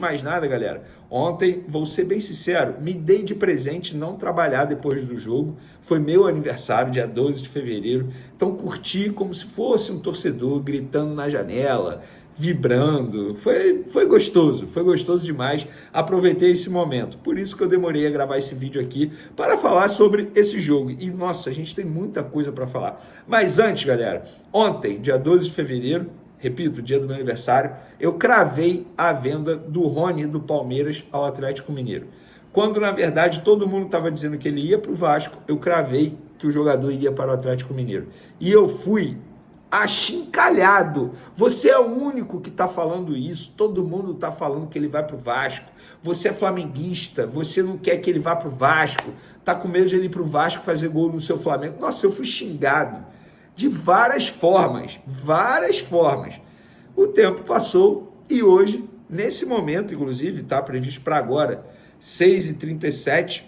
mais nada, galera, ontem, vou ser bem sincero, me dei de presente não trabalhar depois do jogo. Foi meu aniversário, dia 12 de fevereiro. Então curti como se fosse um torcedor, gritando na janela, vibrando. Foi gostoso demais. Aproveitei esse momento. Por isso que eu demorei a gravar esse vídeo aqui para falar sobre esse jogo. E nossa, a gente tem muita coisa para falar. Mas antes, galera, ontem, dia 12 de fevereiro, repito, dia do meu aniversário, eu cravei a venda do Rony do Palmeiras ao Atlético Mineiro. Quando, na verdade, todo mundo estava dizendo que ele ia para o Vasco, eu cravei que o jogador iria para o Atlético Mineiro. E eu fui achincalhado. Você é o único que está falando isso, todo mundo está falando que ele vai para o Vasco. Você é flamenguista, você não quer que ele vá para o Vasco, está com medo de ele ir para o Vasco fazer gol no seu Flamengo. Nossa, eu fui xingado de várias formas. O tempo passou e hoje, nesse momento, inclusive, está previsto para agora, 6h37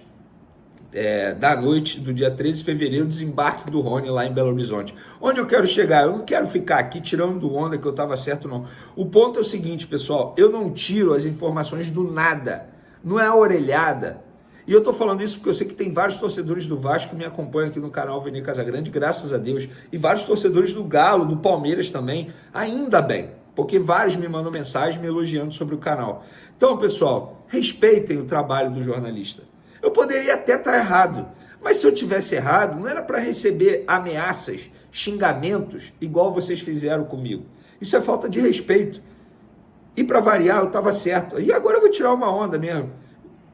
da noite do dia 13 de fevereiro, desembarque do Rony lá em Belo Horizonte. Onde eu quero chegar? Eu não quero ficar aqui tirando do onda que eu estava certo, não. O ponto é o seguinte, pessoal, eu não tiro as informações do nada, não é a orelhada. E eu tô falando isso porque eu sei que tem vários torcedores do Vasco que me acompanham aqui no canal Vene Casagrande, graças a Deus, e vários torcedores do Galo, do Palmeiras também, ainda bem, porque vários me mandam mensagem me elogiando sobre o canal. Então, pessoal, respeitem o trabalho do jornalista. Eu poderia até estar errado, mas se eu tivesse errado, não era para receber ameaças, xingamentos, igual vocês fizeram comigo. Isso é falta de respeito. E para variar, eu estava certo. E agora eu vou tirar uma onda mesmo.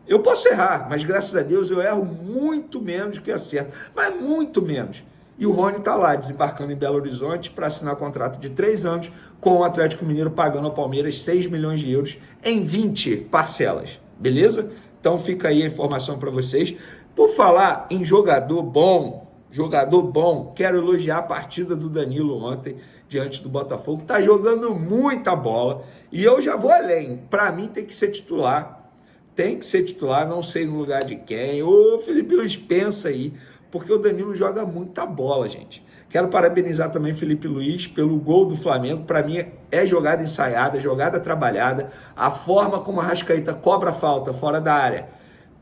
Eu posso errar, mas graças a Deus eu erro muito menos do que acerto. Mas muito menos. E o Rony está lá, desembarcando em Belo Horizonte para assinar contrato de 3 anos com o Atlético Mineiro, pagando ao Palmeiras 6 milhões de euros em 20 parcelas. Beleza? Então fica aí a informação para vocês. Por falar em jogador bom, quero elogiar a partida do Danilo ontem, diante do Botafogo. Tá jogando muita bola. E eu já vou além. Para mim tem que ser titular. Não sei no lugar de quem. Ô, Felipe Luiz, pensa aí, porque o Danilo joga muita bola, gente. Quero parabenizar também Felipe Luiz pelo gol do Flamengo. Para mim é jogada ensaiada, jogada trabalhada. A forma como a Arrascaeta cobra a falta fora da área,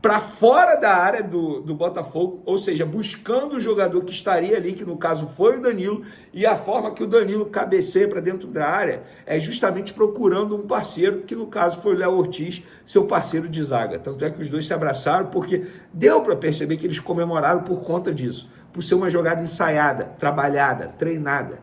para fora da área do Botafogo, ou seja, buscando o jogador que estaria ali, que no caso foi o Danilo, e a forma que o Danilo cabeceia para dentro da área é justamente procurando um parceiro, que no caso foi o Léo Ortiz, seu parceiro de zaga. Tanto é que os dois se abraçaram, porque deu para perceber que eles comemoraram por conta disso, por ser uma jogada ensaiada, trabalhada, treinada.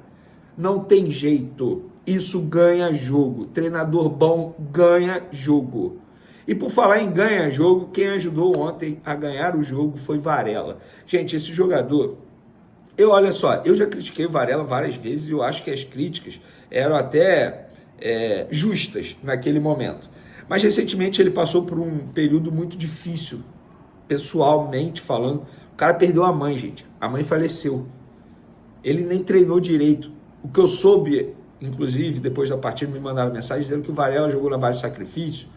Não tem jeito, isso ganha jogo. Treinador bom ganha jogo. E por falar em ganhar jogo, quem ajudou ontem a ganhar o jogo foi Varela. Gente, esse jogador, olha só, eu já critiquei o Varela várias vezes e eu acho que as críticas eram até justas naquele momento. Mas recentemente ele passou por um período muito difícil, pessoalmente falando. O cara perdeu a mãe, gente. A mãe faleceu. Ele nem treinou direito. O que eu soube, inclusive, depois da partida me mandaram mensagem dizendo que o Varela jogou na base de sacrifício,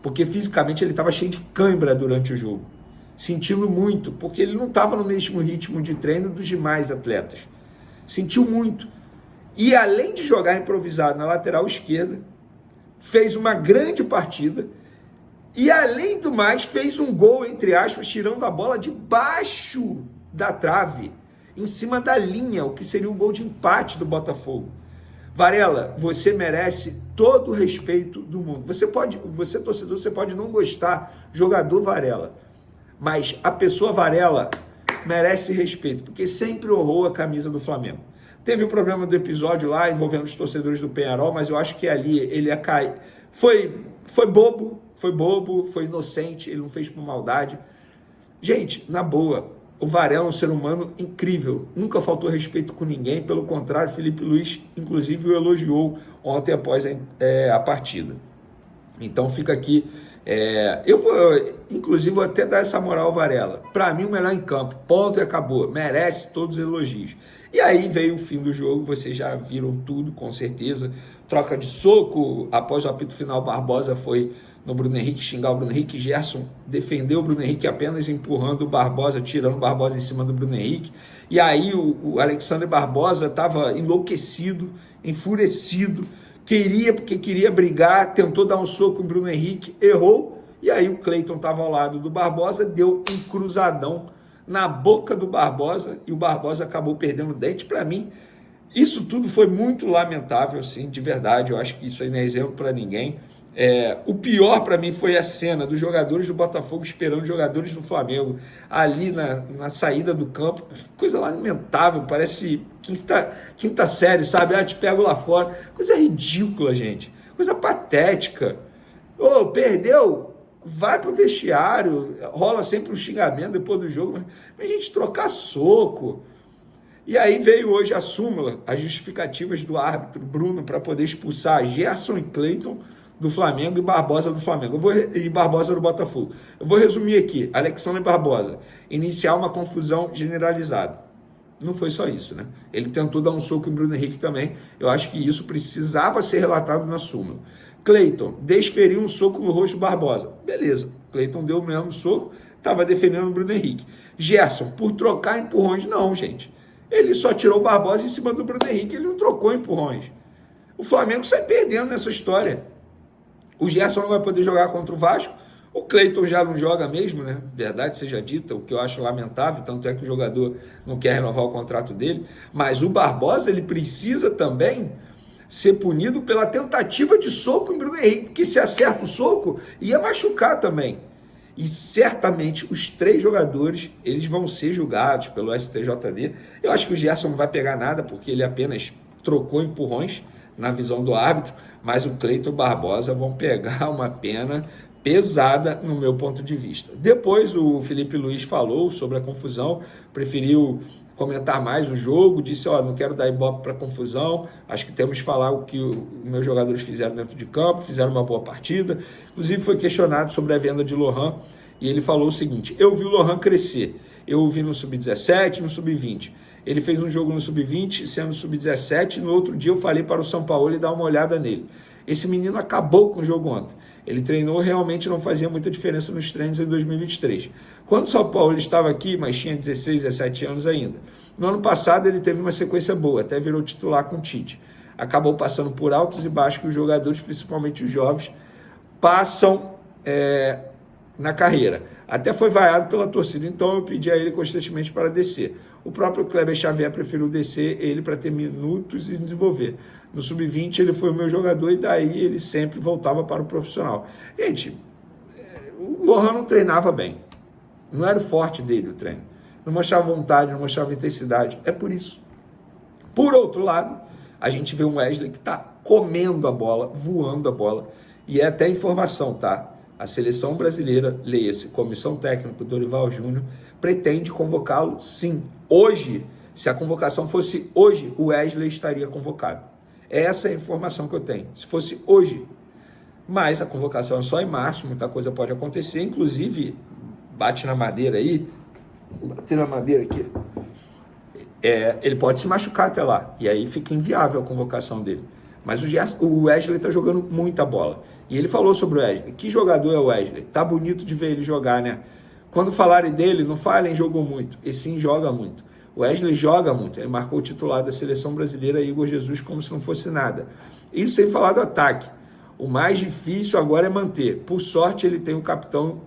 porque fisicamente ele estava cheio de cãibra durante o jogo, sentindo muito, porque ele não estava no mesmo ritmo de treino dos demais atletas, sentiu muito, e além de jogar improvisado na lateral esquerda, fez uma grande partida, e além do mais, fez um gol, entre aspas, tirando a bola debaixo da trave, em cima da linha, o que seria o gol de empate do Botafogo. Varela, você merece todo o respeito do mundo. Você torcedor, você pode não gostar, jogador Varela, mas a pessoa Varela merece respeito, porque sempre honrou a camisa do Flamengo. Teve o problema do episódio lá envolvendo os torcedores do Penharol, mas eu acho que ali ele ia cair. Foi bobo, foi inocente, ele não fez por maldade. Gente, na boa, o Varela é um ser humano incrível, nunca faltou respeito com ninguém, pelo contrário, Felipe Luiz, inclusive, o elogiou ontem após a partida. Então fica aqui, eu vou, inclusive, vou até dar essa moral ao Varela. Para mim, o melhor em campo, ponto e acabou, merece todos os elogios. E aí veio o fim do jogo, vocês já viram tudo, com certeza, troca de soco, após o apito final, Barbosa foi no Bruno Henrique, xingar o Bruno Henrique, Gerson defendeu o Bruno Henrique apenas empurrando o Barbosa, tirando o Barbosa em cima do Bruno Henrique, e aí o Alexandre Barbosa estava enlouquecido, enfurecido, porque queria brigar, tentou dar um soco em Bruno Henrique, errou, e aí o Cleiton estava ao lado do Barbosa, deu um cruzadão na boca do Barbosa, e o Barbosa acabou perdendo o dente. Para mim, isso tudo foi muito lamentável, assim, de verdade. Eu acho que isso aí não é exemplo para ninguém. O pior para mim foi a cena dos jogadores do Botafogo esperando os jogadores do Flamengo ali na saída do campo. Coisa lamentável, parece quinta série, sabe? Te pego lá fora. Coisa ridícula, gente. Coisa patética. Perdeu? Vai pro vestiário. Rola sempre um xingamento depois do jogo. Mas a gente trocar soco. E aí veio hoje a súmula, as justificativas do árbitro Bruno para poder expulsar Gerson e Cleiton do Flamengo e Barbosa do Flamengo. E Barbosa do Botafogo. Eu vou resumir aqui. Alexandre Barbosa, iniciar uma confusão generalizada. Não foi só isso, né? Ele tentou dar um soco em Bruno Henrique também. Eu acho que isso precisava ser relatado na súmula. Cleiton, desferiu um soco no rosto do Barbosa. Beleza. Cleiton deu o mesmo soco, estava defendendo o Bruno Henrique. Gerson, por trocar empurrões. Não, gente. Ele só tirou o Barbosa em cima do Bruno Henrique, ele não trocou empurrões. O Flamengo sai perdendo nessa história. O Gerson não vai poder jogar contra o Vasco, o Cleiton já não joga mesmo, né? Verdade seja dita, o que eu acho lamentável, tanto é que o jogador não quer renovar o contrato dele, mas o Barbosa, ele precisa também ser punido pela tentativa de soco em Bruno Henrique, porque se acerta o soco, ia machucar também. E certamente os 3 jogadores, eles vão ser julgados pelo STJD. Eu acho que o Gerson não vai pegar nada, porque ele apenas trocou empurrões na visão do árbitro, mas o Cleiton e o Barbosa vão pegar uma pena pesada no meu ponto de vista. Depois o Felipe Luiz falou sobre a confusão, preferiu comentar mais o jogo, disse, não quero dar ibope para confusão, acho que temos que falar o que os meus jogadores fizeram dentro de campo, fizeram uma boa partida. Inclusive foi questionado sobre a venda de Lohan, e ele falou o seguinte: eu vi o Lohan crescer, eu o vi no Sub-17, no Sub-20, ele fez um jogo no Sub-20, sendo Sub-17, no outro dia eu falei para o São Paulo dar uma olhada nele. Esse menino acabou com o jogo ontem. Ele treinou, realmente não fazia muita diferença nos treinos em 2023. Quando o São Paulo estava aqui, mas tinha 16, 17 anos ainda. No ano passado ele teve uma sequência boa, até virou titular com o Tite. Acabou passando por altos e baixos que os jogadores, principalmente os jovens, passam na carreira. Até foi vaiado pela torcida, então eu pedi a ele constantemente para descer. O próprio Kleber Xavier preferiu descer ele para ter minutos e desenvolver. No Sub-20 ele foi o meu jogador e daí ele sempre voltava para o profissional. Gente, o Lohan não treinava bem. Não era o forte dele o treino. Não mostrava vontade, não mostrava intensidade. É por isso. Por outro lado, a gente vê um Wesley que está comendo a bola, voando a bola. E é até informação, tá? A seleção brasileira, leia-se, Comissão Técnica Dorival Júnior, pretende convocá-lo sim. Hoje, se a convocação fosse hoje, o Wesley estaria convocado. Essa é a informação que eu tenho. Se fosse hoje. Mas a convocação é só em março, muita coisa pode acontecer. Inclusive, bate na madeira aí, bater na madeira aqui, ele pode se machucar até lá. E aí fica inviável a convocação dele. Mas o Wesley está jogando muita bola. E ele falou sobre o Wesley. Que jogador é o Wesley? Tá bonito de ver ele jogar, né? Quando falarem dele, não falem jogou muito. E sim joga muito. O Wesley joga muito. Ele marcou o titular da seleção brasileira, Igor Jesus, como se não fosse nada. Isso sem falar do ataque. O mais difícil agora é manter. Por sorte, ele tem o capitão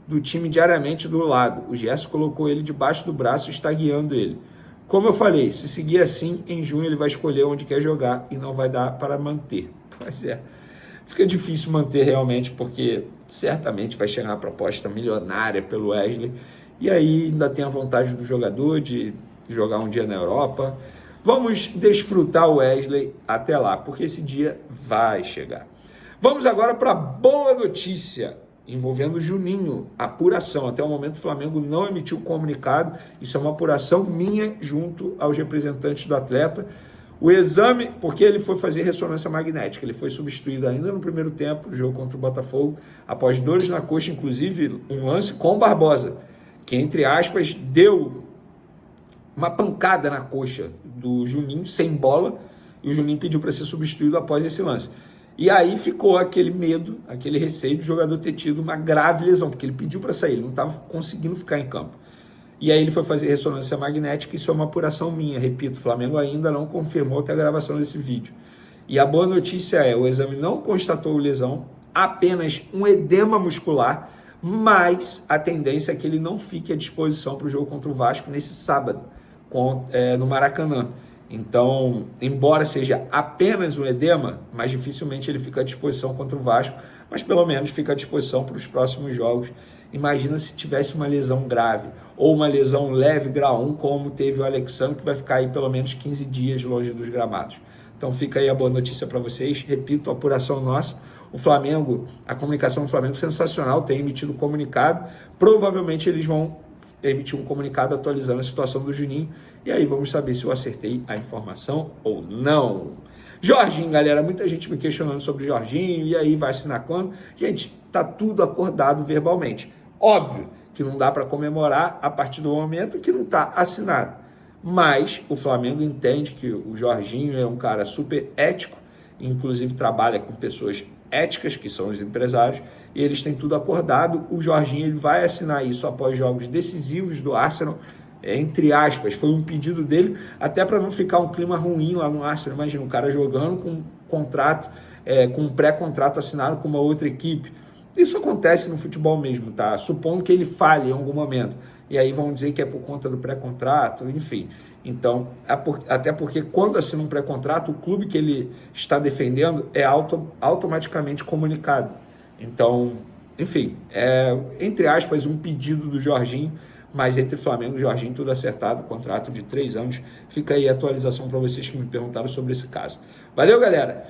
do time diariamente do lado. O Gerson colocou ele debaixo do braço e está guiando ele. Como eu falei, se seguir assim, em junho ele vai escolher onde quer jogar e não vai dar para manter. Pois é. Fica difícil manter realmente, porque certamente vai chegar uma proposta milionária pelo Wesley. E aí ainda tem a vontade do jogador de jogar um dia na Europa. Vamos desfrutar o Wesley até lá, porque esse dia vai chegar. Vamos agora para a boa notícia envolvendo o Juninho, apuração. Até o momento o Flamengo não emitiu comunicado, isso é uma apuração minha junto aos representantes do atleta. O exame, porque ele foi fazer ressonância magnética, ele foi substituído ainda no primeiro tempo do jogo contra o Botafogo, após dores na coxa, inclusive um lance com o Barbosa, que entre aspas deu uma pancada na coxa do Juninho, sem bola, e o Juninho pediu para ser substituído após esse lance. E aí ficou aquele medo, aquele receio do jogador ter tido uma grave lesão, porque ele pediu para sair, ele não estava conseguindo ficar em campo. E aí ele foi fazer ressonância magnética, isso é uma apuração minha, repito, o Flamengo ainda não confirmou até a gravação desse vídeo. E a boa notícia é, o exame não constatou lesão, apenas um edema muscular, mas a tendência é que ele não fique à disposição para o jogo contra o Vasco nesse sábado, no Maracanã. Então, embora seja apenas um edema, mas dificilmente ele fica à disposição contra o Vasco, mas pelo menos fica à disposição para os próximos jogos. Imagina se tivesse uma lesão grave, ou uma lesão leve, grau 1, como teve o Alexandre, que vai ficar aí pelo menos 15 dias longe dos gramados. Então fica aí a boa notícia para vocês. Repito, a apuração nossa. O Flamengo, a comunicação do Flamengo sensacional, tem emitido comunicado. Provavelmente eles vão emitir um comunicado atualizando a situação do Juninho. E aí vamos saber se eu acertei a informação ou não. Jorginho, galera, muita gente me questionando sobre Jorginho. E aí, vai assinar quando? Gente, tá tudo acordado verbalmente. Óbvio que não dá para comemorar a partir do momento que não está assinado. Mas o Flamengo entende que o Jorginho é um cara super ético, inclusive trabalha com pessoas éticas, que são os empresários, e eles têm tudo acordado. O Jorginho ele vai assinar isso após jogos decisivos do Arsenal, entre aspas, foi um pedido dele, até para não ficar um clima ruim lá no Arsenal. Imagina, um cara jogando com um contrato, com um pré-contrato assinado com uma outra equipe. Isso acontece no futebol mesmo, tá? Supondo que ele falhe em algum momento. E aí vão dizer que é por conta do pré-contrato, enfim. Então, até porque quando assina um pré-contrato, o clube que ele está defendendo é automaticamente comunicado. Então, enfim, entre aspas, um pedido do Jorginho, mas entre Flamengo e Jorginho tudo acertado, contrato de 3 anos. Fica aí a atualização para vocês que me perguntaram sobre esse caso. Valeu, galera!